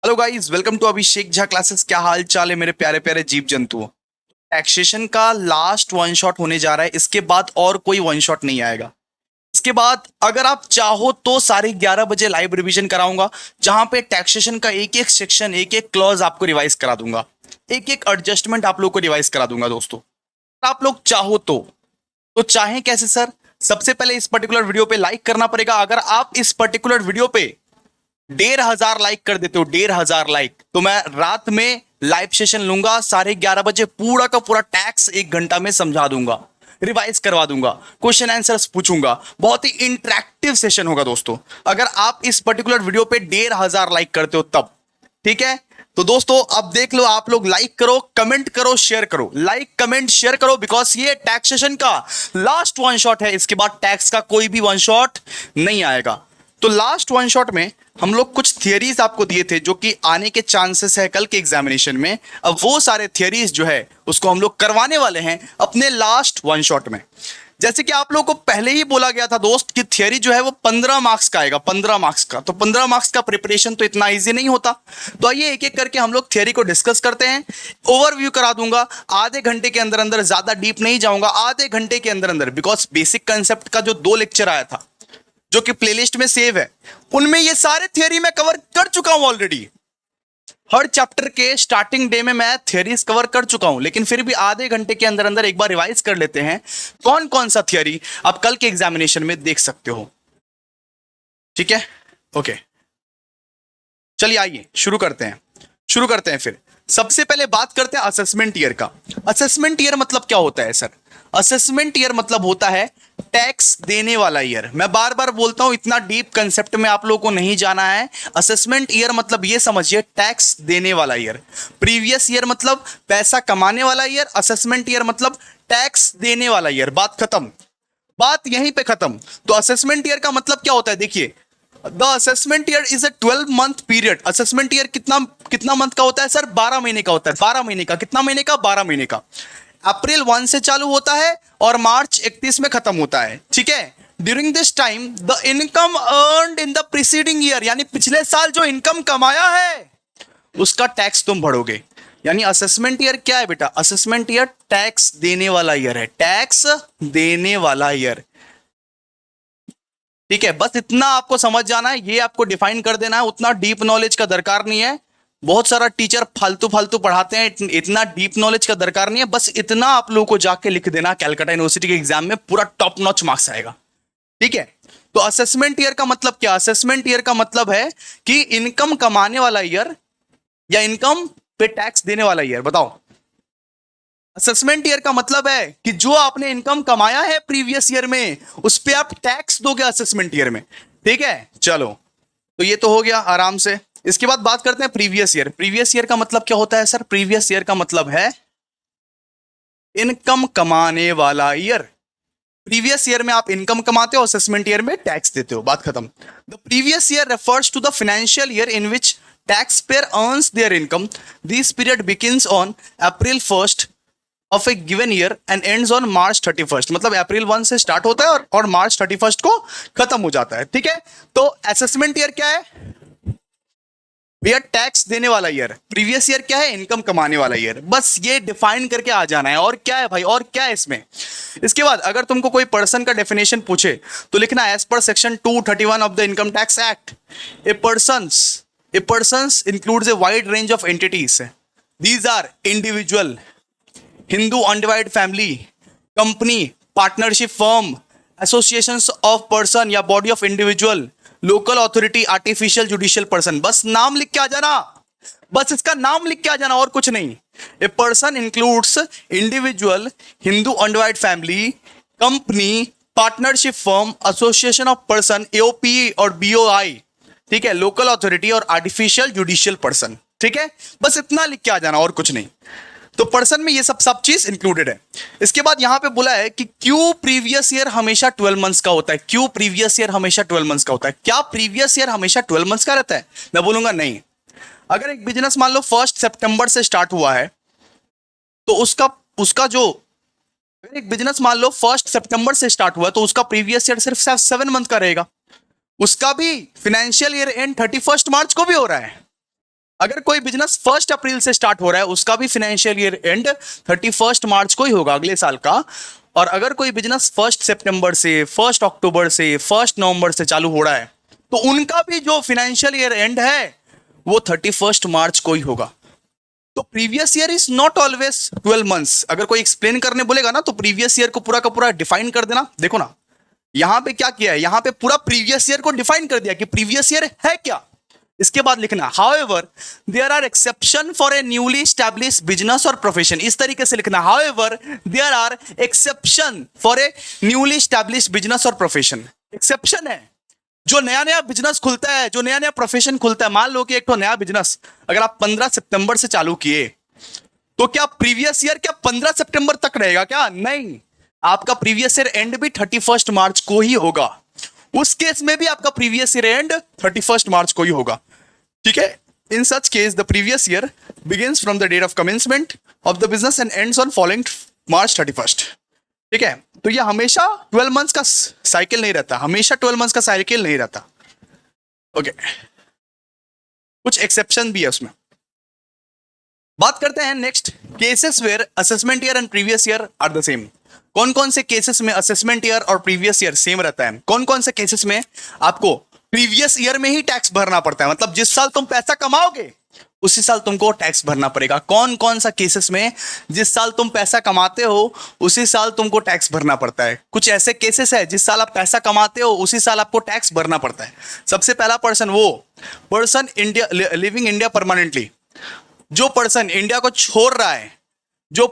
Hello guys, welcome to Abhishek Jha classes. क्या हाल चाल है मेरे प्यारे प्यारे जीव जंतुओं। टैक्सेशन का लास्ट वन शॉट होने जा रहा है। इसके बाद और कोई वन शॉट नहीं आएगा। इसके बाद अगर आप चाहो तो साढ़े 11 बजे लाइव रिवीजन कराऊंगा, जहां पे टैक्सेशन का एक एक सेक्शन, एक एक क्लॉज आपको रिवाइज करा दूंगा, एक एक एडजस्टमेंट आप लोग को रिवाइज करा दूंगा दोस्तों। अगर आप लोग चाहो तो चाहें कैसे सर? सबसे पहले इस पर्टिकुलर वीडियो पे लाइक करना पड़ेगा। अगर आप इस पर्टिकुलर वीडियो पे 1,500 लाइक कर देते हो, 1,500 लाइक, तो मैं रात में लाइव सेशन लूंगा। साढ़े 11 बजे पूरा का पूरा टैक्स 1 घंटा में समझा दूंगा, रिवाइज करवा दूंगा, क्वेश्चन आंसर्स पूछूंगा। बहुत ही इंटरेक्टिव सेशन होगा दोस्तों, अगर आप इस पर्टिकुलर वीडियो पे 1,500 लाइक करते हो तब। ठीक है, तो दोस्तों अब देख लो, आप लोग लाइक करो, कमेंट करो, शेयर करो। लाइक कमेंट शेयर करो, बिकॉज ये टैक्सेशन का लास्ट वन शॉट है। इसके बाद टैक्स का कोई भी वन शॉट नहीं आएगा। तो लास्ट वन शॉट में हम लोग कुछ थियरीज आपको दिए थे जो कि आने के चांसेस है कल के एग्जामिनेशन में। अब वो सारे थियरीज जो है उसको हम लोग करवाने वाले हैं अपने लास्ट वन शॉट में। जैसे कि आप लोगों को पहले ही बोला गया था दोस्त कि थियरी जो है वो 15 मार्क्स का आएगा, 15 मार्क्स का। तो 15 मार्क्स का प्रिपरेशन तो इतना इजी नहीं होता। तो आइए एक एक करके हम लोग थियरी को डिस्कस करते हैं। ओवरव्यू करा दूंगा आधे घंटे के अंदर अंदर, ज्यादा डीप नहीं जाऊंगा, आधे घंटे के अंदर अंदर। बिकॉज बेसिक कंसेप्ट का जो 2 लेक्चर आया था जो कि प्लेलिस्ट में सेव है, उनमें ये सारे थियरी मैं कवर कर चुका हूं ऑलरेडी। हर चैप्टर के स्टार्टिंग डे में मैं थियरीज कवर कर चुका हूं, लेकिन फिर भी आधे घंटे के अंदर अंदर एक बार रिवाइज कर लेते हैं कौन कौन सा थियरी आप कल के एग्जामिनेशन में देख सकते हो। ठीक है, ओके, चलिए आइए शुरू करते हैं। फिर सबसे पहले बात करते हैं असेसमेंट ईयर का। असेसमेंट ईयर मतलब क्या होता है सर? असेसमेंट ईयर मतलब होता है टैक्स देने वाला ईयर। मैं बार बार बोलता हूं, इतना डीप कंसेप्ट में आप लोगों को नहीं जाना है। असेसमेंट ईयर मतलब ये समझिए, टैक्स देने वाला ईयर। प्रीवियस ईयर मतलब पैसा कमाने वाला ईयर, असेसमेंट ईयर मतलब टैक्स देने वाला ईयर। बात खत्म, बात यहीं पे खत्म। तो असेसमेंट ईयर का मतलब क्या होता है? देखिए, the assessment year is a 12 month period. Assessment year कितना कितना मंथ का होता है सर? 12 महीने का होता है। 12 महीने का, कितना महीने का? 12 महीने का। अप्रैल 1 से चालू होता है और मार्च 31 में खत्म होता है। ठीक है, during this time the income earned in the preceding year, यानी पिछले साल जो इनकम कमाया है उसका टैक्स तुम भरोगे। यानी असेसमेंट ईयर क्या है बेटा? असेसमेंट ईयर टैक्स देने वाला ईयर है, टैक्स देने वाला ईयर। ठीक है, बस इतना आपको समझ जाना है, ये आपको डिफाइन कर देना है। उतना डीप नॉलेज का दरकार नहीं है। बहुत सारा टीचर फालतू फालतू पढ़ाते हैं, इतना डीप नॉलेज का दरकार नहीं है। बस इतना आप लोगों को जाके लिख देना, कैलकाटा यूनिवर्सिटी के एग्जाम में पूरा टॉप नॉच मार्क्स आएगा। ठीक है, तो असेसमेंट ईयर का मतलब क्या? असेसमेंट ईयर का मतलब है कि इनकम कमाने वाला ईयर या इनकम पे टैक्स देने वाला ईयर। बताओ, असेसमेंट ईयर का मतलब है कि जो आपने इनकम कमाया है प्रीवियस ईयर में, उस पे आप टैक्स दोगे असेसमेंट ईयर में। ठीक है, चलो, तो ये तो हो गया आराम से। इसके बाद बात करते हैं प्रीवियस ईयर। प्रीवियस ईयर का मतलब क्या होता है सर? प्रीवियस ईयर का मतलब है इनकम कमाने वाला ईयर। प्रीवियस ईयर में आप इनकम कमाते हो, असेसमेंट ईयर में टैक्स देते हो। बात खत्म। The previous year refers to the financial year in which taxpayer earns their income. This period begins on April 1st of a given year and ends on March 31st। मतलब अप्रैल 1 से start होता है और मार्च 31st को खत्म हो जाता है। ठीक है, तो असेसमेंट ईयर क्या है भैया? टैक्स देने वाला ईयर। प्रीवियस ईयर क्या है? इनकम कमाने वाला ईयर। बस ये डिफाइन करके आ जाना है। और क्या है भाई, और क्या है इसमें? इसके बाद अगर तुमको कोई पर्सन का डेफिनेशन पूछे तो लिखना as per section 231 of the income tax act, a persons includes a wide range of entities. These are individual, Hindu undivided family, company, partnership firm, associations of person या body of individual, local authority, artificial judicial person. बस नाम लिख के आ जाना, बस इसका नाम लिख के आ जाना, और कुछ नहीं। A person includes individual, Hindu undivided family, company, partnership firm, association of person, AOP और बीओआई। ठीक है, लोकल अथॉरिटी और आर्टिफिशियल जुडिशियल पर्सन। ठीक है, बस इतना लिख के आ जाना, और कुछ नहीं। तो पर्सन में ये सब चीज इंक्लूडेड है। इसके बाद यहां पे बोला है कि क्यों प्रीवियस ईयर हमेशा 12 मंथ्स का होता है? क्यों प्रीवियस ईयर हमेशा 12 मंथ्स का होता है? क्या प्रीवियस ईयर हमेशा 12 मंथ्स का रहता है? मैं बोलूंगा नहीं। अगर एक बिजनेस मान लो 1 सितंबर से स्टार्ट हुआ है, तो उसका उसका जो अगर एक बिजनेस मान लो 1 सितंबर से स्टार्ट हुआ है, तो उसका प्रीवियस ईयर सिर्फ 7 मंथ का रहेगा। उसका भी फाइनेंशियल ईयर एंड 31 मार्च को भी हो रहा है। अगर कोई बिजनेस 1 अप्रैल से स्टार्ट हो रहा है उसका भी फाइनेंशियल ईयर एंड 31 मार्च को ही होगा अगले साल का। और अगर कोई बिजनेस 1 सितंबर से, 1 अक्टूबर से, 1 नवंबर से चालू हो रहा है तो उनका भी जो फाइनेंशियल ईयर एंड है वो 31 मार्च को ही होगा। तो previous year is not always 12 months. अगर कोई एक्सप्लेन करने बोलेगा ना तो प्रीवियस ईयर को पूरा का पूरा डिफाइन कर देना। देखो ना यहां पे क्या किया है, यहां पे पूरा प्रीवियस ईयर को डिफाइन कर दिया कि प्रीवियस ईयर है क्या। इसके बाद लिखना however there are exception for a newly establish business और प्रोफेशन। इस तरीके से लिखना however there are exception for a newly establish business और प्रोफेशन। एक्सेप्शन है, जो नया नया बिजनेस खुलता है, जो नया नया प्रोफेशन खुलता है। मान लो कि एक तो नया बिजनेस अगर आप 15 सितंबर से चालू किए तो क्या प्रीवियस ईयर क्या 15 सितंबर तक रहेगा क्या? नहीं, आपका प्रीवियस ईयर एंड भी 31 मार्च को ही होगा। उस केस में भी आपका प्रीवियस ईयर एंड 31 मार्च को ही होगा। ठीक है, in such case the previous year begins from the date of commencement of the business and ends on following March 31। ठीक है, तो ये हमेशा 12 मंथ्स का साइकिल नहीं रहता, हमेशा 12 मंथ्स का साइकिल नहीं रहता। ओके, कुछ एक्सेप्शन भी है उसमें। बात करते हैं next cases where assessment year and previous year are the same. कौन कौन से केसेस में असेसमेंट ईयर और प्रीवियस ईयर सेम रहता है? कौन कौन से केसेस में आपको प्रीवियस ईयर में ही टैक्स भरना पड़ता है, मतलब जिस साल तुम पैसा कमाओगे उसी साल तुमको टैक्स भरना पड़ेगा। कौन कौन सा केसेस में जिस साल तुम पैसा कमाते हो उसी साल तुमको टैक्स भरना पड़ता है? कुछ ऐसे केसेस है जिस साल आप पैसा कमाते हो उसी साल आपको टैक्स भरना पड़ता है। सबसे पहला person India living India permanently. जो पर्सन इंडिया को छोड़ रहा है, जो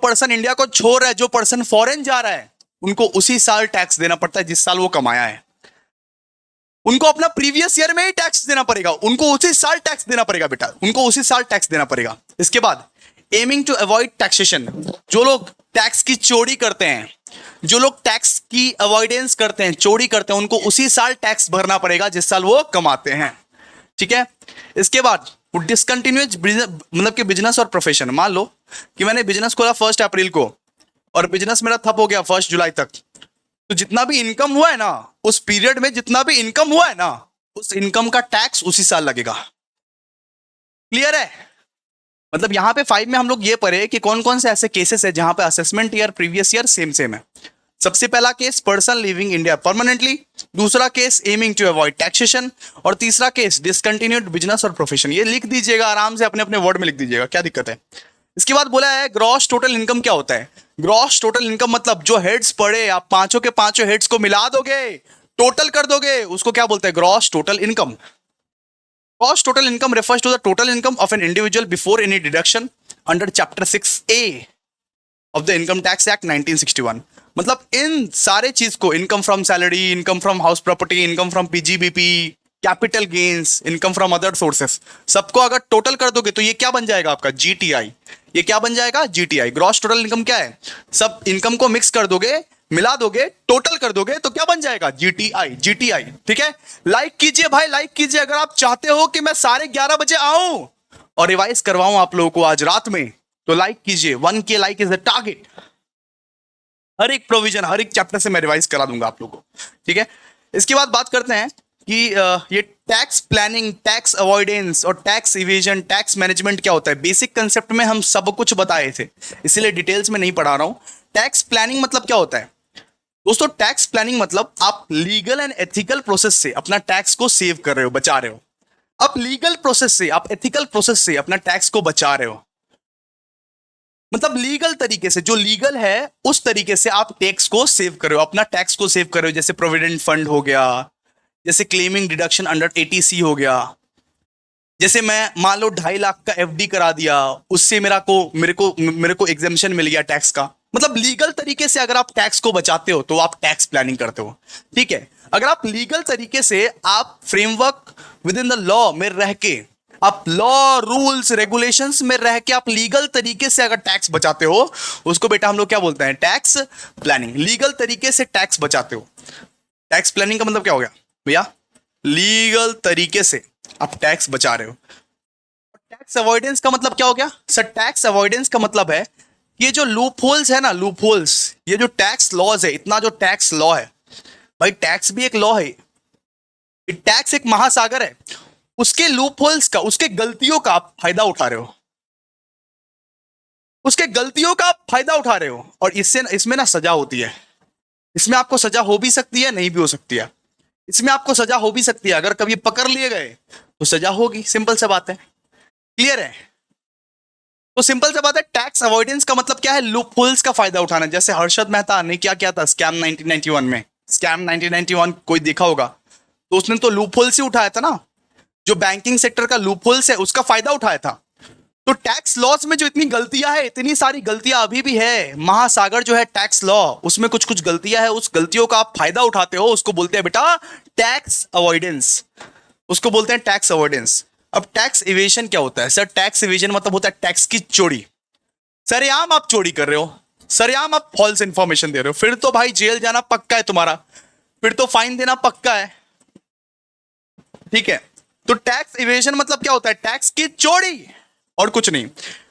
पर्सन फॉरेन जा रहा है, उनको उसी साल टैक्स देना पड़ता है जिस साल वो कमाया है। उनको अपना प्रीवियस ईयर में ही टैक्स देना पड़ेगा, उनको उसी साल टैक्स देना पड़ेगा बेटा, उनको उसी साल टैक्स देना पड़ेगा। इसके बाद एमिंग टू अवॉइड टैक्सेशन। जो लोग टैक्स की चोरी करते हैं, जो लोग टैक्स की अवॉइडेंस करते हैं, चोरी करते हैं, उनको उसी साल टैक्स भरना पड़ेगा जिस साल वो कमाते हैं। ठीक है, इसके बाद डिसकंटिन्यूज मतलब कि बिजनेस और प्रोफेशन। मान लो कि मैंने बिजनेस खोला 1 अप्रैल को और बिजनेस मेरा ठप हो गया 1 जुलाई तक, तो जितना भी इनकम हुआ है ना उस पीरियड में, जितना भी इनकम हुआ है ना उस इनकम का टैक्स उसी साल लगेगा। क्लियर है? मतलब यहां पे 5 में हम लोग ये पढ़े कि कौन कौन से ऐसे केसेस है जहां पे assessment year previous year same same है। सबसे पहला case person living India permanently, दूसरा case aiming to avoid taxation, और तीसरा केस डिसकंटिन्यूड बिजनेस और प्रोफेशन। ये लिख दीजिएगा आराम से, अपने अपने वर्ड में लिख दीजिएगा, क्या दिक्कत है। इसके बाद बोला है ग्रॉस टोटल इनकम क्या होता है। ग्रॉस टोटल इनकम मतलब जो हेड्स पड़े आप पांचों के पांचों हेड्स को मिला दोगे, टोटल कर दोगे, उसको क्या बोलते हैं? Gross total income. Gross total income refers to the total income of an individual before any deduction under chapter 6A of the income tax act 1961। मतलब इन सारे चीज को, income from salary, income from house property, income from PGBP, capital gains, income from other sources, सबको अगर total कर दोगे तो ये क्या बन जाएगा आपका? जीटीआई। ये क्या बन जाएगा? जीटीआई। ग्रॉस टोटल इनकम क्या है? सब इनकम को मिक्स कर दोगे, मिला दोगे, टोटल कर दोगे तो क्या बन जाएगा? जीटीआई। जीटीआई। ठीक है, लाइक कीजिए भाई, लाइक कीजिए अगर आप चाहते हो कि मैं 11:30 आऊं और रिवाइज करवाऊं आप लोगों को आज रात में, तो लाइक कीजिए। 1K like is the target. हर एक प्रोविजन, हर एक चैप्टर से मैं रिवाइज करा दूंगा आप लोगों को। ठीक है, इसके बाद बात करते हैं कि ये टैक्स प्लानिंग, टैक्स अवॉइडेंस और टैक्स इवेजन, टैक्स मैनेजमेंट क्या होता है। बेसिक कंसेप्ट में हम सब कुछ बताए थे, इसीलिए डिटेल्स में नहीं पढ़ा रहा हूं। टैक्स प्लानिंग मतलब क्या होता है दोस्तों? टैक्स प्लानिंग मतलब आप लीगल एंड एथिकल प्रोसेस से अपना टैक्स को सेव कर रहे हो, बचा रहे हो। आप लीगल प्रोसेस से, आप एथिकल प्रोसेस से अपना टैक्स को बचा रहे हो। मतलब लीगल तरीके से, जो लीगल है उस तरीके से आप टैक्स को सेव कर रहे हो, अपना टैक्स को सेव कर रहे हो। जैसे प्रोविडेंट फंड हो गया, जैसे क्लेमिंग डिडक्शन अंडर एटीसी हो गया, जैसे मैं मान लो 2.5 लाख का एफडी करा दिया, उससे मेरे को एग्जेम्पशन मिल गया टैक्स का। मतलब लीगल तरीके से अगर आप टैक्स को बचाते हो तो आप टैक्स प्लानिंग करते हो। ठीक है, अगर आप लीगल तरीके से, आप framework with in the law में रह के, आप लॉ रूल्स रेगुलेशंस में रह के आप लीगल तरीके से अगर टैक्स बचाते हो, उसको बेटा हम लोग क्या बोलते हैं? Tax planning. लीगल तरीके से टैक्स बचाते हो। टैक्स प्लानिंग का मतलब क्या हो गया भैया? लीगल तरीके से आप टैक्स बचा रहे हो। टैक्स अवॉइडेंस का मतलब क्या हो गया सर? टैक्स अवॉइडेंस का मतलब है ये जो लूप होल्स है ना, लूप होल्स, ये जो टैक्स लॉज है, इतना जो टैक्स लॉ है भाई, टैक्स भी एक लॉ है, टैक्स एक महासागर है। उसके लूप होल्स का, उसके गलतियों का आप फायदा उठा रहे हो, उसके गलतियों का आप फायदा उठा रहे हो, और इससे इसमें ना सजा होती है। इसमें आपको सजा हो भी सकती है, नहीं भी हो सकती है। इसमें आपको सजा हो भी सकती है, अगर कभी पकड़ लिए गए तो सजा होगी, सिंपल सा बात है। क्लियर है? तो सिंपल सा बात है, टैक्स अवॉइडेंस का मतलब क्या है? लूप होल्स का फायदा उठाना। जैसे हर्षद मेहता ने क्या किया था स्कैम 1991 में, स्कैम 1991 कोई देखा होगा, तो उसने तो लूप होल्स ही उठाया था ना, जो बैंकिंग सेक्टर का लूप होल्स है उसका फायदा उठाया था। तो टैक्स लॉस में जो इतनी गलतियां है, इतनी सारी गलतियां अभी भी है, महासागर जो है टैक्स लॉ, उसमें कुछ कुछ गलतियां है, उस गलतियों का आप फायदा उठाते हो, उसको बोलते हैं बेटा टैक्स अवॉइडेंस, उसको बोलते हैं टैक्स अवॉइडेंस। अब टैक्स इवेशन क्या होता है सर? टैक्स इवेशन मतलब होता है टैक्स की चोरी। सरेआम आप चोरी कर रहे हो, सरेआम आप फॉल्स इंफॉर्मेशन दे रहे हो, फिर तो भाई जेल जाना पक्का है तुम्हारा, फिर तो फाइन देना पक्का है। ठीक है? तो टैक्स इवेशन मतलब क्या होता है? टैक्स की चोरी, और कुछ नहीं।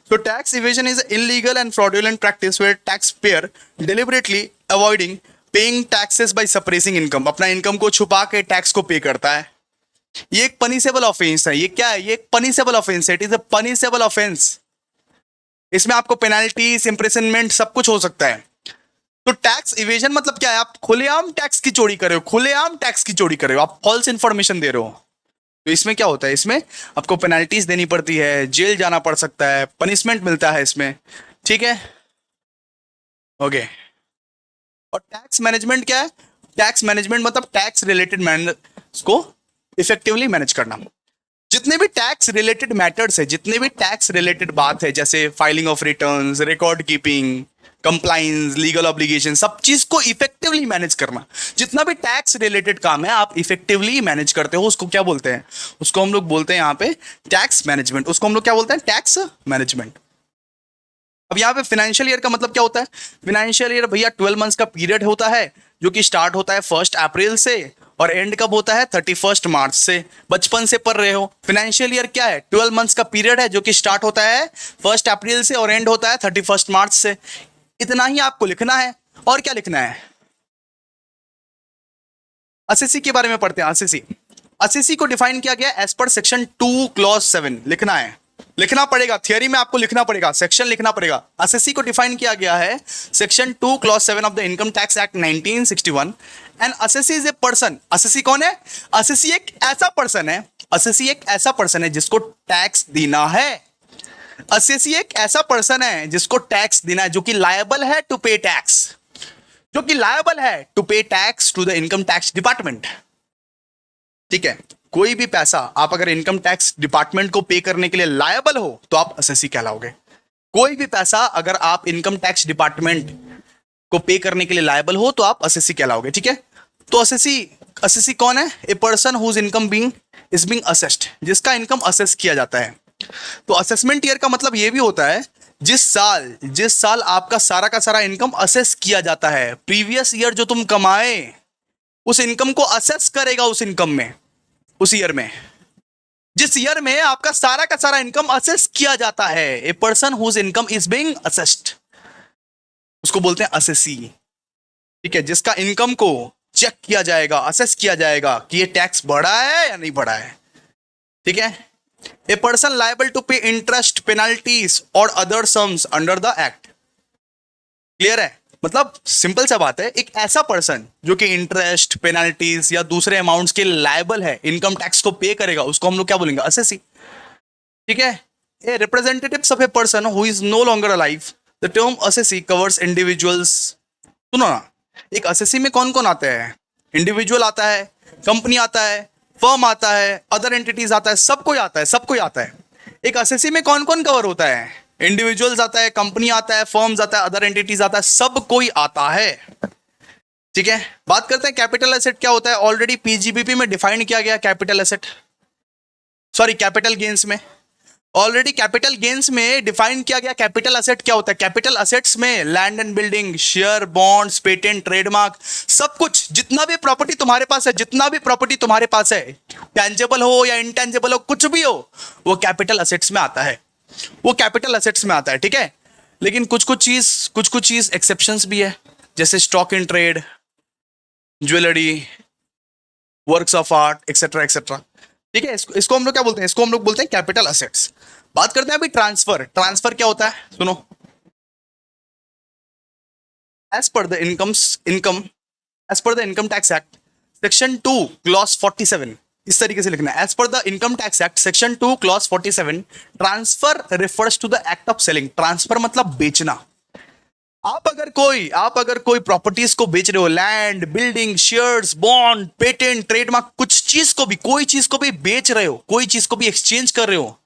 तो tax evasion is illegal and fraudulent practice where tax payer deliberately avoiding paying taxes by suppressing income, अपना इनकम को छुपा के टैक्स को पे करता है। ये एक पनिशेबल ऑफेंस है। ये क्या है? ये एक पनिशेबल ऑफेंस है। It is a punishable offence. इसमें आपको पेनाल्टीज, इंप्रिजनमेंट सब कुछ हो सकता है। तो टैक्स इवेजन मतलब क्या है? आप खुलेआम टैक्स की चोरी कर रहे हो, खुलेआम टैक्स की चोरी कर रहे हो, आप फॉल्स इंफॉर्मेशन दे रहे हो। तो इसमें क्या होता है? इसमें आपको पेनाल्टीज देनी पड़ती है, जेल जाना पड़ सकता है, पनिशमेंट मिलता है इसमें। ठीक है? ओके। और टैक्स मैनेजमेंट क्या है? टैक्स मैनेजमेंट मतलब टैक्स रिलेटेड मैटर्स को इफेक्टिवली मैनेज करना। जितने भी टैक्स रिलेटेड मैटर्स है, जितने भी टैक्स रिलेटेड बात है, जैसे filing of returns, record keeping, compliance, legal obligation, सब चीज को इफेक्टिवली मैनेज करना। जितना भी टैक्स रिलेटेड काम है आप इफेक्टिवली मैनेज करते हो, उसको क्या बोलते हैं? उसको हम लोग बोलते हैं यहाँ पे टैक्स मैनेजमेंट। उसको हम लोग क्या बोलते हैं? Tax management. अब यहाँ पे फाइनेंशियल ईयर का मतलब क्या होता है? फाइनेंशियल ईयर भैया 12 मंथ्स का पीरियड होता है, जो कि स्टार्ट होता है 1 अप्रैल से और एंड कब होता है? 31 मार्च से। बचपन से पढ़ रहे हो। फाइनेंशियल ईयर क्या है? 12 मंथ्स का पीरियड है, जो कि स्टार्ट होता है 1 अप्रैल से और एंड होता है 31 मार्च से। इतना ही आपको लिखना है। और क्या लिखना है? असेसी के बारे में पढ़ते हैं। असेसी, असेसी को डिफाइन किया गया एज पर सेक्शन 2 क्लॉज 7। लिखना है, लिखना पड़ेगा, थियरी में आपको लिखना पड़ेगा, सेक्शन लिखना पड़ेगा। असेसी को डिफाइन किया गया है section 2 clause 7 of the income tax act 1961। And assessee is a person. Assessee कौन है? असेसी एक ऐसा पर्सन है, असेसी एक ऐसा पर्सन है जिसको टैक्स देना है। असेसी एक ऐसा पर्सन है जिसको टैक्स देना है, जो कि लायबल है टू पे टैक्स, जो कि लायबल है to pay tax to the income tax department. ठीक है? कोई भी पैसा आप अगर इनकम टैक्स डिपार्टमेंट को पे करने के लिए लायबल हो तो आप असेसी कहलाओगे। कोई भी पैसा अगर आप इनकम टैक्स डिपार्टमेंट को पे करने के लिए लायबल हो तो आप असेसी कहलाओगे। ठीक है? तो असेसी, असेसी कौन है? A person whose income being is being assessed, जिसका इनकम असेस किया जाता है। तो असेसमेंट ईयर का मतलब यह भी होता है जिस साल आपका सारा का सारा इनकम असेस किया जाता है। प्रीवियस ईयर जो तुम कमाए उस इनकम को असेस करेगा, उस इनकम में, उस ईयर में, जिस ईयर में आपका सारा का सारा इनकम असेस किया जाता है। A person whose income is being assessed, उसको बोलते हैं असेसी। ठीक है? जिसका इनकम को चेक किया जाएगा, असेस किया जाएगा कि ये टैक्स बढ़ा है या नहीं बढ़ा है। ठीक है? ए पर्सन लायबल टू पे इंटरेस्ट, पेनाल्टीज और other sums under the act. Clear है? मतलब सिंपल सा बात है, एक ऐसा पर्सन जो कि इंटरेस्ट, पेनाल्टीज या दूसरे अमाउंट्स के लायबल है, इनकम टैक्स को पे करेगा, उसको हम लोग क्या बोलेंगे? असेसी। ठीक है? A representative of a person who is no longer alive. The term assessee covers individuals. सुनो ना, एक असेसी में कौन कौन आता है? इंडिविजुअल आता है, कंपनी आता है, फर्म आता है, अदर एंटिटीज आता है, सब कोई आता है, सब कोई आता है। एक असेसी में कौन कौन कवर होता है? इंडिविजुअल्स आता है, कंपनी आता है, फर्म्स आता है, अदर एंटिटीज आता है, सब कोई आता है। ठीक है? बात करते हैं कैपिटल एसेट क्या होता है। ऑलरेडी पीजीबीपी में डिफाइन किया गया capital asset, sorry capital gains में। ऑलरेडी कैपिटल गेन्स में डिफाइन किया गया कैपिटल एसेट क्या होता है। कैपिटल एसेट्स में land and building, share, bonds, patent, trademark, सब कुछ, जितना भी प्रॉपर्टी तुम्हारे पास है, जितना भी प्रॉपर्टी तुम्हारे पास है, टेंजेबल हो या इनटेंजेबल हो, कुछ भी हो, वो कैपिटल एसेट्स में आता है, वो कैपिटल एसेट्स में आता है। ठीक है? लेकिन कुछ कुछ चीज एक्सेप्शंस भी है, जैसे stock in trade, jewellery, works of art, etcetera etcetera. ठीक है, इसको हम लोग क्या बोलते हैं, इसको हम लोग बोलते हैं कैपिटल असेट्स। बात करते हैं अभी ट्रांसफर। ट्रांसफर क्या होता है, सुनो। As per the income as per the income tax act section 2 clause 47, इस तरीके से लिखना है। As per the income tax act section 2 clause 47, transfer refers to the act of selling. Transfer मतलब बेचना। आप अगर कोई प्रॉपर्टीज को बेच रहे हो, land, building, shares, bond, patent, trademark, कुछ चीज को भी, कोई चीज को भी बेच रहे हो, कोई चीज को भी एक्सचेंज कर रहे हो,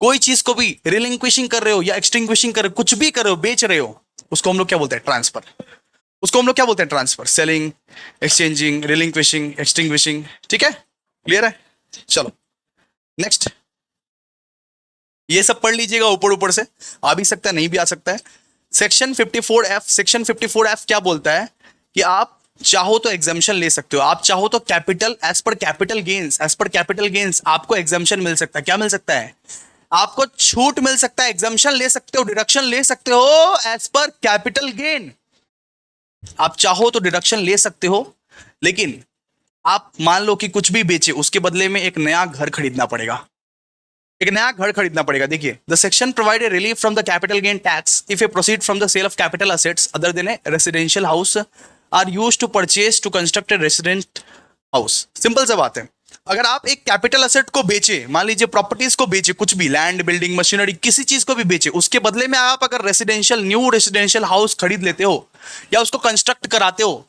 कोई चीज को भी रिलिंक्विशिंग कर रहे हो या एक्सटिंग्विशिंग कर रहे हो, कुछ भी कर रहे हो, बेच रहे हो, उसको हम लोग क्या बोलते हैं, ट्रांसफर। उसको हम लोग क्या बोलते हैं, ट्रांसफर। Selling, exchanging, रिलिंक्विशिंग, extinguishing. ठीक है, क्लियर है। चलो नेक्स्ट, ये सब पढ़ लीजिएगा ऊपर ऊपर से, आ भी सकता है नहीं भी आ सकता है। सेक्शन 54F, सेक्शन 54F क्या बोलता है कि आप चाहो तो एग्जाम्शन ले सकते हो, आप चाहो तो capital, as per capital gains, as per capital gains आपको एग्जाम्शन मिल सकता है। क्या मिल सकता है, आपको छूट मिल सकता है, एग्जाम्शन ले सकते हो, डिडक्शन ले सकते हो एज पर कैपिटल गेन। आप चाहो तो डिडक्शन ले सकते हो, लेकिन आप मान लो कि कुछ भी बेचे, उसके बदले में एक नया घर खरीदना पड़ेगा, एक नया घर खरीदना पड़ेगा। देखिए, the section provide relief from the capital gain tax if a proceed from the sale of capital assets other than a residential house are use to purchase to construct a resident house. Simple सा बात है, अगर आप एक capital asset को बेचे, मान लीजिए प्रॉपर्टीज को बेचे, कुछ भी लैंड, बिल्डिंग, मशीनरी, किसी चीज को भी बेचे, उसके बदले में आप अगर रेसिडेंशियल, न्यू रेसिडेंशियल हाउस खरीद लेते हो या उसको कंस्ट्रक्ट कराते हो,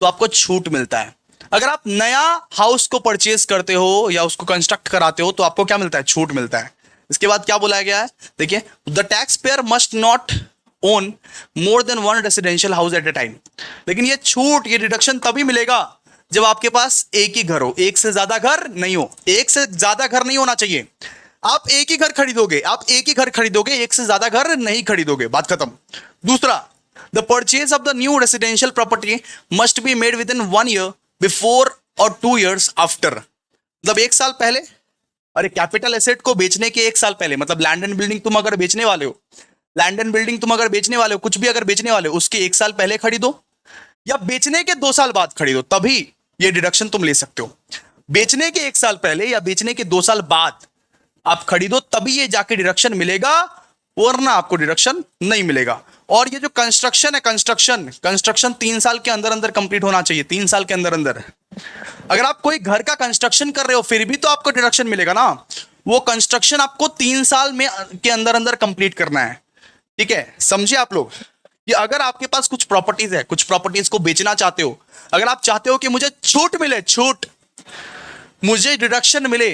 तो आपको छूट मिलता है। अगर आप नया हाउस को परचेज करते हो या उसको कंस्ट्रक्ट कराते हो, तो आपको क्या मिलता है, छूट मिलता है। इसके बाद क्या बोला गया है, देखिए, the tax payer must not own more than one residential house at a time. लेकिन ये छूट, ये डिडक्शन तभी मिलेगा जब आपके पास एक ही घर हो, एक से ज्यादा घर नहीं हो। एक से ज्यादा घर नहीं होना चाहिए, आप एक ही घर खरीदोगे, आप एक ही घर खरीदोगे, एक से ज्यादा घर नहीं खरीदोगे, बात खत्म। दूसरा, the purchase of the new residential property must be made with in 1 year before और 2 ईयर्स आफ्टर। मतलब 1 साल पहले, अरे कैपिटल एसेट को बेचने के 1 साल पहले, मतलब लैंड एंड बिल्डिंग तुम अगर बेचने वाले हो, लैंड एंड बिल्डिंग तुम अगर बेचने वाले हो, कुछ भी अगर बेचने वाले हो, उसके 1 साल पहले खरीदो या बेचने के 2 साल बाद खरीदो, तभी ये डिडक्शन तुम ले सकते हो। बेचने के 1 साल पहले या बेचने के 2 साल बाद आप खरीदो, तभी ये जाके डिडक्शन मिलेगा, वरना आपको डिडक्शन नहीं मिलेगा। और ये जो कंस्ट्रक्शन है, कंस्ट्रक्शन 3 साल के अंदर अंदर कंप्लीट होना चाहिए, 3 साल के अंदर अंदर। अगर आप कोई घर का कंस्ट्रक्शन कर रहे हो, फिर भी तो आपको डिडक्शन मिलेगा ना। वो कंस्ट्रक्शन आपको 3 साल में के अंदर अंदर कंप्लीट करना है। ठीक है, समझे आप लोग कि अगर आपके पास कुछ प्रॉपर्टीज है, कुछ प्रॉपर्टीज को बेचना चाहते हो, अगर आप चाहते हो कि मुझे छूट मिले, छूट, मुझे डिडक्शन मिले,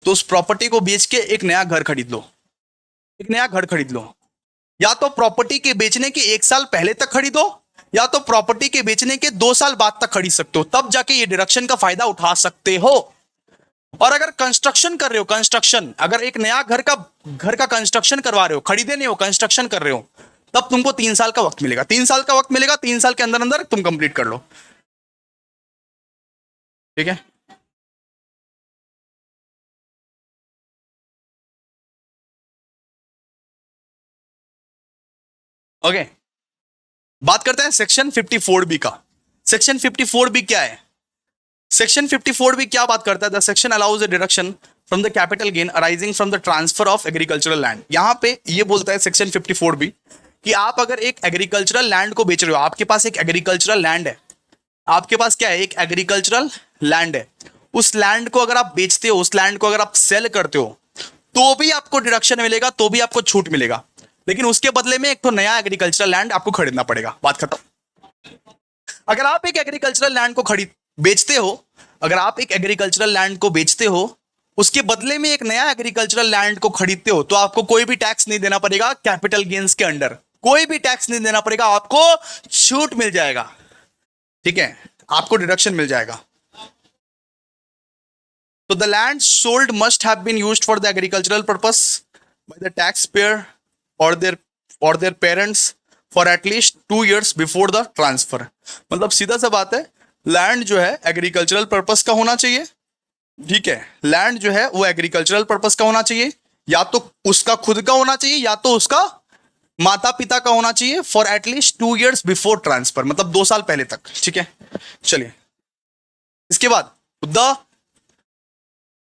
तो उस प्रॉपर्टी को बेच के एक नया घर खरीद लो, एक नया घर खरीद लो। या तो प्रॉपर्टी के बेचने के 1 साल पहले तक खरीदो, या तो प्रॉपर्टी के बेचने के 2 साल बाद तक खरीद सकते हो, तब जाके ये डिडक्शन का फायदा उठा सकते हो। और अगर कंस्ट्रक्शन कर रहे हो, कंस्ट्रक्शन, अगर एक नया घर का कंस्ट्रक्शन करवा रहे हो, खरीदे नहीं हो, कंस्ट्रक्शन कर रहे हो, तब तुमको 3 साल का वक्त मिलेगा, 3 साल का वक्त मिलेगा, 3 साल के अंदर अंदर तुम कंप्लीट कर लो। ठीक है, ओके। बात करते हैं सेक्शन 54B का। सेक्शन 54B क्या है, सेक्शन 54B क्या बात करता है, the section allows A deduction from the capital gain arising from the transfer of agricultural land. यहां पे ये बोलता है सेक्शन 54B कि आप अगर एक एग्रीकल्चरल लैंड को बेच रहे हो, आपके पास एक एग्रीकल्चरल लैंड है, आपके पास क्या है, एक एग्रीकल्चरल लैंड है, उस लैंड को अगर आप बेचते हो, उस लैंड को अगर आप सेल करते हो, तो भी आपको डिडक्शन मिलेगा, तो भी आपको छूट मिलेगा, लेकिन उसके बदले में एक तो नया एग्रीकल्चरल लैंड आपको खरीदना पड़ेगा, बात खत्म। अगर आप एक एग्रीकल्चरल लैंड को खरीद बेचते हो, अगर आप एक एग्रीकल्चरल लैंड को बेचते हो, उसके बदले में एक नया एग्रीकल्चरल लैंड को खरीदते हो, तो आपको कोई भी टैक्स नहीं देना पड़ेगा कैपिटल गेन्स के अंडर, कोई भी टैक्स नहीं देना पड़ेगा, आपको छूट मिल जाएगा। ठीक है, आपको डिडक्शन मिल जाएगा। तो the land sold must have been used for the agricultural purpose by the tax payer और their parents for at least 2 years before the transfer. मतलब सीधा सा बात है, लैंड जो है एग्रीकल्चरल पर्पस का होना चाहिए। ठीक है, लैंड जो है वो एग्रीकल्चरल पर्पस का होना चाहिए, या तो उसका खुद का होना चाहिए, या तो उसका माता पिता का होना चाहिए, for at least 2 years before transfer, मतलब 2 साल पहले तक। ठीक है, चलिए इसके बाद द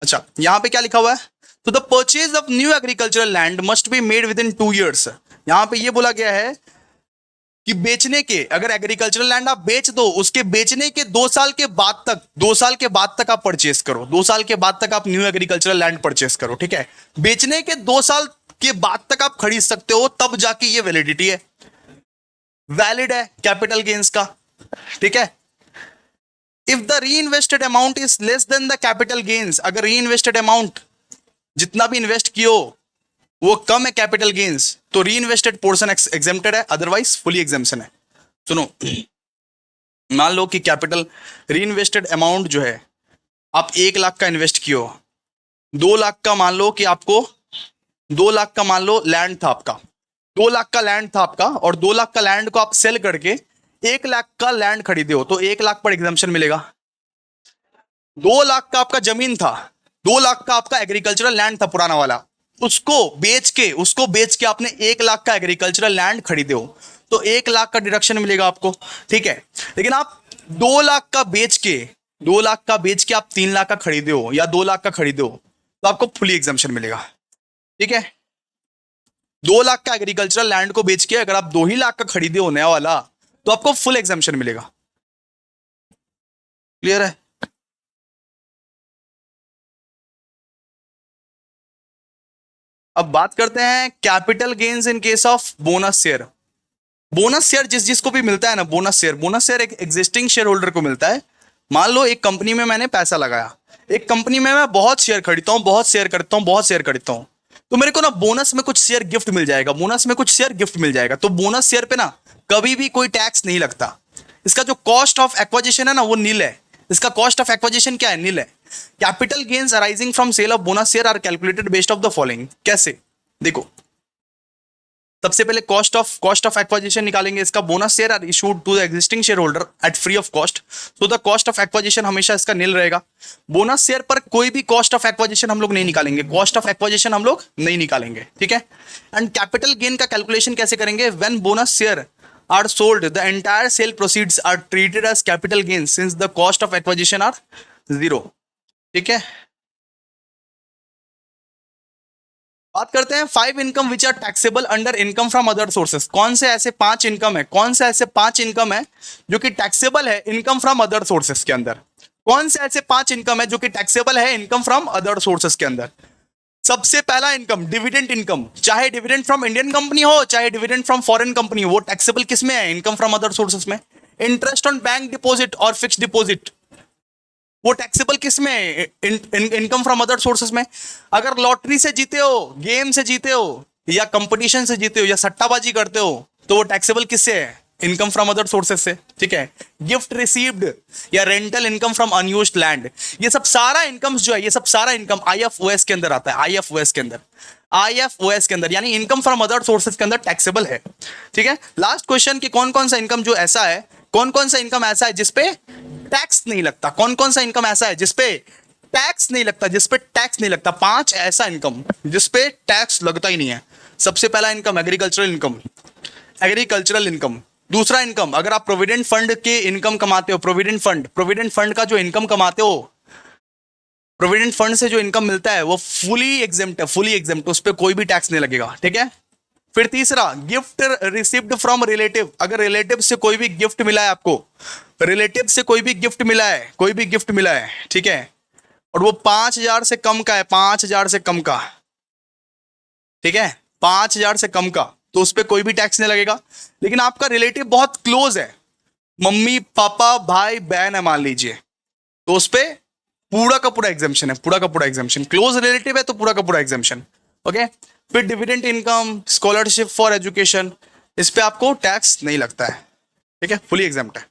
अच्छा, यहां पे क्या लिखा हुआ है? तो the purchase of new agricultural land must be made with in 2 years। यहां पे ये बोला गया है कि बेचने के, अगर एग्रीकल्चरल लैंड आप बेच दो, उसके बेचने के 2 साल के बाद तक, 2 साल के बाद तक आप परचेस करो, 2 साल के बाद तक आप न्यू एग्रीकल्चरल लैंड परचेस करो, ठीक है। बेचने के 2 साल के बाद तक आप खरीद सकते हो, तब जाके ये वैलिडिटी है, वैलिड है कैपिटल गेन्स का, ठीक है। इफ द री invested amount is less than the capital gains, अगर री इन्वेस्टेड अमाउंट, जितना भी इन्वेस्ट कियो वो कम है कैपिटल गेन्स, तो री इन्वेस्टेड पोर्सन एग्जेम्प्टेड है, अदरवाइज फुली एग्जेम्पशन है। सुनो, मान लो कि कैपिटल री इन्वेस्टेड अमाउंट जो है, आप 1 लाख का इन्वेस्ट कियो, 2 लाख का मान लो कि आपको, 2 लाख का मान लो लैंड था आपका, 2 लाख का लैंड था आपका, और 2 लाख का लैंड को आप सेल करके 1 लाख का लैंड खरीदे हो, तो 1 लाख पर एग्जाम्पशन मिलेगा। 2 लाख का आपका जमीन था, 2 लाख का आपका एग्रीकल्चरल लैंड था पुराना वाला, उसको बेच के आपने 1 लाख का एग्रीकल्चरल लैंड खरीदे हो, तो 1 लाख का डिडक्शन मिलेगा आपको, ठीक है। लेकिन आप 2 लाख का बेच के, 2 लाख का बेच के आप 3 लाख का खरीदे हो या 2 लाख का खरीदे हो, तो आपको फुली एग्जाम्पशन मिलेगा, ठीक है। 2 लाख का एग्रीकल्चरल लैंड को बेच के अगर आप 2 ही लाख का खरीदे हो नया वाला, तो आपको फुल एग्जाम्पशन मिलेगा। क्लियर है? अब बात करते हैं capital gains in case of bonus share. Bonus share जिस जिसको भी मिलता है ना, बोनस शेयर एक एग्जिस्टिंग शेयर होल्डर को मिलता है। मान लो एक कंपनी में मैंने पैसा लगाया, एक कंपनी में मैं बहुत शेयर खरीदता हूं, बहुत शेयर खरीदता हूं, बहुत शेयर खरीदता हूं, तो मेरे को ना बोनस में कुछ शेयर गिफ्ट मिल जाएगा, बोनस में कुछ शेयर गिफ्ट मिल जाएगा। तो बोनस शेयर पे ना कभी भी कोई टैक्स नहीं लगता। इसका जो कॉस्ट ऑफ एक्वाजिशन है ना, वो नील है। इसका कॉस्ट ऑफ एक्वाजिशन क्या है? नील है। Capital gains arising from sale of bonus share are calculated based of the following. कैसे? देखो, सबसे पहले कॉस्ट ऑफ एक्वाजिशन निकालेंगे। इसका bonus share are issued to the existing share holder at free of cost, तो the cost of acquisition हमेशा इसका नील रहेगा। बोनस शेयर पर कोई भी कॉस्ट ऑफ एक्वाजिशन हम लोग नहीं निकालेंगे, कॉस्ट ऑफ एक्वाजिशन हम लोग नहीं निकालेंगे, ठीक है। एंड कैपिटल गेन का कैलकुलेशन कैसे करेंगे? When bonus share are sold the entire sale proceeds are treated as capital gain since the cost of acquisition are 0, ठीक है। बात करते हैं 5 income which are taxable under income from other sources. कौन से ऐसे 5 इनकम है, कौन से ऐसे 5 इनकम है जो कि टैक्सेबल है इनकम फ्रॉम अदर सोर्सेस के अंदर? कौन से ऐसे 5 इनकम है जो कि टैक्सेबल है इनकम फ्रॉम अदर सोर्सेस के अंदर? सबसे पहला इनकम डिविडेंड इनकम, चाहे डिविडेंड फ्रॉम इंडियन कंपनी हो चाहे डिविडेंड फ्रॉम फॉरेन कंपनी हो, वो टैक्सेबल किस में है? इनकम फ्रॉम अदर सोर्सेस में। इंटरेस्ट ऑन बैंक डिपॉजिट और फिक्स डिपॉजिट, वो टैक्सेबल किस में है? इनकम फ्रॉम अदर सोर्सेस में। अगर लॉटरी से जीते हो, गेम से जीते हो, या कंपटीशन से जीते हो, या सट्टाबाजी करते हो, तो वो टैक्सेबल किससे है? इनकम फ्रॉम अदर सोर्सेस से, ठीक है। गिफ्ट रिसीव्ड या rental income from unused land, ये सब सारा इनकम्स जो है, ये सब सारा इनकम आईएफओएस के अंदर आता है, आईएफओएस के अंदर, आईएफओएस के अंदर, यानी इनकम फ्रॉम अदर सोर्सेस के अंदर टैक्सेबल है, ठीक है। लास्ट क्वेश्चन कि कौन कौन सा इनकम जो ऐसा है, कौन कौन सा इनकम ऐसा है जिसपे टैक्स नहीं लगता, कौन कौन सा इनकम ऐसा है जिसपे टैक्स नहीं लगता, जिसपे टैक्स नहीं लगता। 5 ऐसा इनकम जिसपे टैक्स लगता ही नहीं है। सबसे पहला income agricultural income, agricultural income. दूसरा इनकम, अगर आप प्रोविडेंट फंड के इनकम कमाते हो, प्रोविडेंट फंड का जो इनकम कमाते हो, प्रोविडेंट फंड से जो इनकम मिलता है वो फुली एग्जेम्प्ट है, फुली एग्जेम्प्ट, उस पर कोई भी टैक्स नहीं लगेगा, ठीक है। फिर तीसरा, गिफ्ट रिसीव्ड फ्रॉम रिलेटिव, अगर रिलेटिव से कोई भी गिफ्ट मिला है आपको, रिलेटिव से कोई भी गिफ्ट मिला है, कोई भी गिफ्ट मिला है, ठीक है, और वो 5,000 से कम का है, 5,000 से कम का, ठीक है, 5,000 से कम का, तो उस पर कोई भी टैक्स नहीं लगेगा। लेकिन आपका रिलेटिव बहुत क्लोज है, मम्मी पापा भाई बहन है मान लीजिए, तो उस पर पूरा का पूरा एग्जाम्पशन है, पूरा का पूरा एग्जाम्पशन। क्लोज रिलेटिव है तो पूरा का पूरा एग्जाम्पशन, ओके। फिर dividend income, scholarship for education, इस पे आपको टैक्स नहीं लगता है, ठीक है, फुली एग्जाम्प्ट है,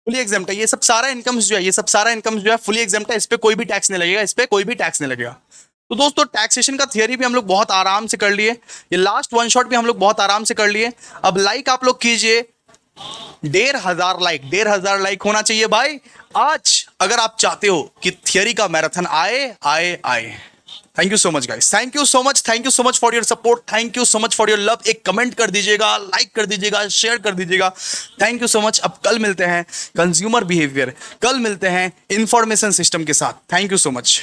फुली एग्जाम्प्ट है। ये सब सारा इनकम्स जो है, ये सब सारा इनकम्स जो है फुली एग्जाम्प्ट है, इस पे कोई भी टैक्स नहीं लगेगा, इस पे कोई भी टैक्स नहीं लगेगा। तो दोस्तों, टैक्सेशन का थियरी भी हम लोग बहुत आराम से कर लिए, ये लास्ट वन शॉट भी हम लोग बहुत आराम से कर लिए। अब लाइक आप लोग कीजिए 1,500 लाइक, 1,500 लाइक होना चाहिए भाई आज, अगर आप चाहते हो कि थियरी का मैराथन आए आए आए। Thank you so much guys, thank you so much, thank you so much for your support, thank you so much for your love. एक कमेंट कर दीजिएगा, लाइक कर दीजिएगा, शेयर कर दीजिएगा। Thank you so much. अब कल मिलते हैं कंज्यूमर बिहेवियर, कल मिलते हैं इंफॉर्मेशन सिस्टम के साथ। Thank you so much.